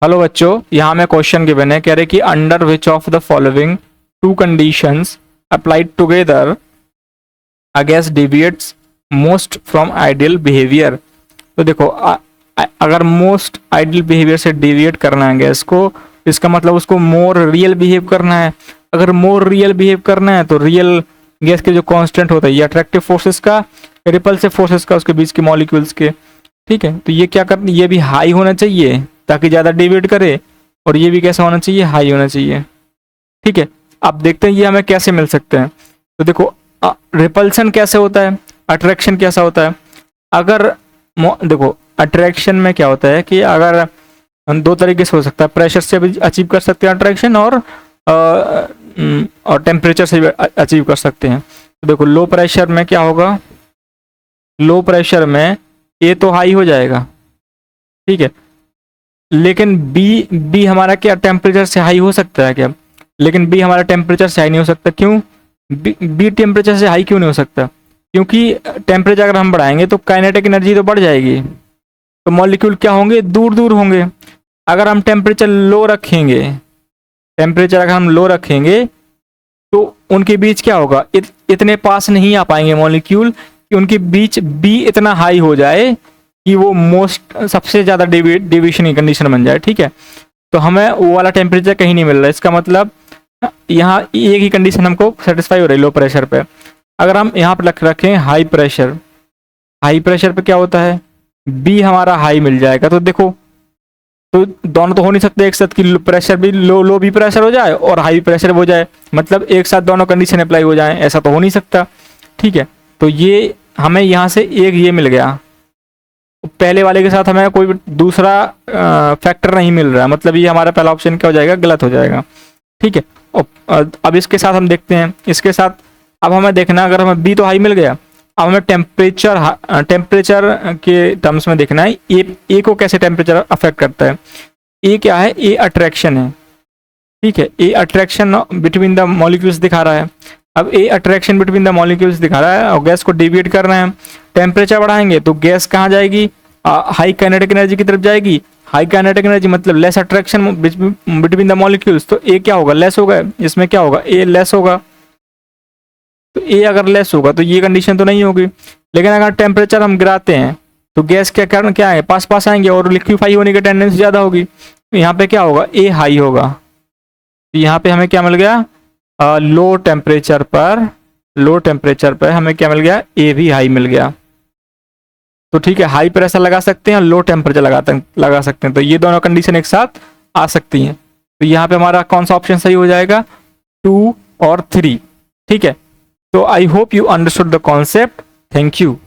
Hello बच्चों, यहाँ में क्वेश्चन गिवन है, कह रहे कि under which of the following two conditions applied together a gas deviates most from ideal behaviour. तो देखो अगर मोस्ट आइडियल बिहेवियर से डिविएट करना है गैस को, इसका मतलब उसको मोर रियल बिहेव करना है। अगर मोर रियल बिहेव करना है तो रियल गैस के जो कांस्टेंट होता है, ये अट्रैक्टिव फोर्सेस का, रिपल्सिव फोर्सेस का, उसके बीच के मॉलिक्यूल्स के, ठीक है। तो ये क्या करना, ये भी हाई होना चाहिए ताकि ज़्यादा डिविएट करे, और ये भी कैसा होना चाहिए, हाई होना चाहिए, ठीक है। अब देखते हैं ये हमें कैसे मिल सकते हैं। तो देखो रिपल्सन कैसे होता है, अट्रैक्शन कैसा होता है। अगर देखो अट्रैक्शन में क्या होता है कि अगर हम दो तरीके से हो सकता है, प्रेशर से भी अचीव कर सकते हैं अट्रैक्शन, और टेम्परेचर से भी अचीव कर सकते हैं। तो देखो लो प्रेशर में क्या होगा, लो प्रेशर में ए तो हाई हो जाएगा, ठीक है, लेकिन बी हमारा क्या टेम्परेचर से हाई हो सकता है क्या, लेकिन बी हमारा टेम्परेचर से हाई नहीं हो सकता। क्यों बी टेम्परेचर से हाई क्यों नहीं हो सकता, क्योंकि टेम्परेचर अगर हम बढ़ाएंगे तो काइनेटिक एनर्जी तो बढ़ जाएगी, तो मॉलिक्यूल क्या होंगे, दूर दूर होंगे। अगर हम टेम्परेचर लो रखेंगे, टेम्परेचर अगर हम लो रखेंगे तो उनके बीच क्या होगा, इतने पास नहीं आ पाएंगे मॉलिक्यूल कि उनके बीच बी इतना हाई हो जाए कि वो मोस्ट सबसे ज़्यादा डेविएशन की कंडीशन बन जाए, ठीक है। तो हमें वो वाला टेम्परेचर कहीं नहीं मिल रहा है, इसका मतलब यहाँ एक ही कंडीशन हमको सेटिस्फाई हो रही है लो प्रेशर पे। अगर हम यहाँ पर रखें हाई प्रेशर, हाई प्रेशर पे क्या होता है, बी हमारा हाई मिल जाएगा। तो देखो, तो दोनों तो हो नहीं सकते एक साथ कि प्रेशर भी लो भी प्रेशर हो जाए और हाई प्रेशर हो जाए, मतलब एक साथ दोनों कंडीशन अप्लाई हो जाए, ऐसा तो हो नहीं सकता, ठीक है। तो ये हमें यहाँ से एक ये मिल गया, पहले वाले के साथ हमें कोई दूसरा फैक्टर नहीं मिल रहा, मतलब ये हमारा पहला ऑप्शन क्या हो जाएगा, गलत हो जाएगा, ठीक है। अब इसके साथ हम देखते हैं, इसके साथ अब हमें देखना, अगर हमें बी तो हाई मिल गया, अब हमें टेम्परेचर के टर्म्स में देखना है ए को कैसे टेम्परेचर अफेक्ट करता है। ए क्या है, ए अट्रैक्शन है, ठीक है, ए अट्रैक्शन बिटवीन द मॉलिक्यूल्स दिखा रहा है। अब ए अट्रैक्शन बिटवीन द मॉलिक्यूल्स दिखा रहा है और गैस को डिविएट करना है। टेम्परेचर बढ़ाएंगे तो गैस कहाँ जाएगी, हाई काइनेटिक एनर्जी की तरफ जाएगी। हाई काइनेटिक एनर्जी मतलब less attraction between the molecules, तो ए क्या होगा, लेस होगा, इसमें क्या होगा, ए लेस होगा। तो ए अगर लेस होगा तो ये कंडीशन तो नहीं होगी, लेकिन अगर टेम्परेचर हम गिराते हैं तो गैस क्या कारण क्या है, पास पास आएंगे और लिक्विफाई होने की टेंडेंसी ज़्यादा होगी। तो यहाँ पे क्या होगा, ए हाई होगा। तो यहाँ पे हमें क्या मिल गया, लो टेम्परेचर पर हमें क्या मिल गया, ए भी हाई मिल गया। तो ठीक है, हाई प्रेशर लगा सकते हैं और लो टेम्परेचर लगा सकते हैं, तो ये दोनों कंडीशन एक साथ आ सकती हैं। तो यहाँ पे हमारा कौन सा ऑप्शन सही हो जाएगा, 2 और 3, ठीक है। तो I hope you understood the concept, thank you.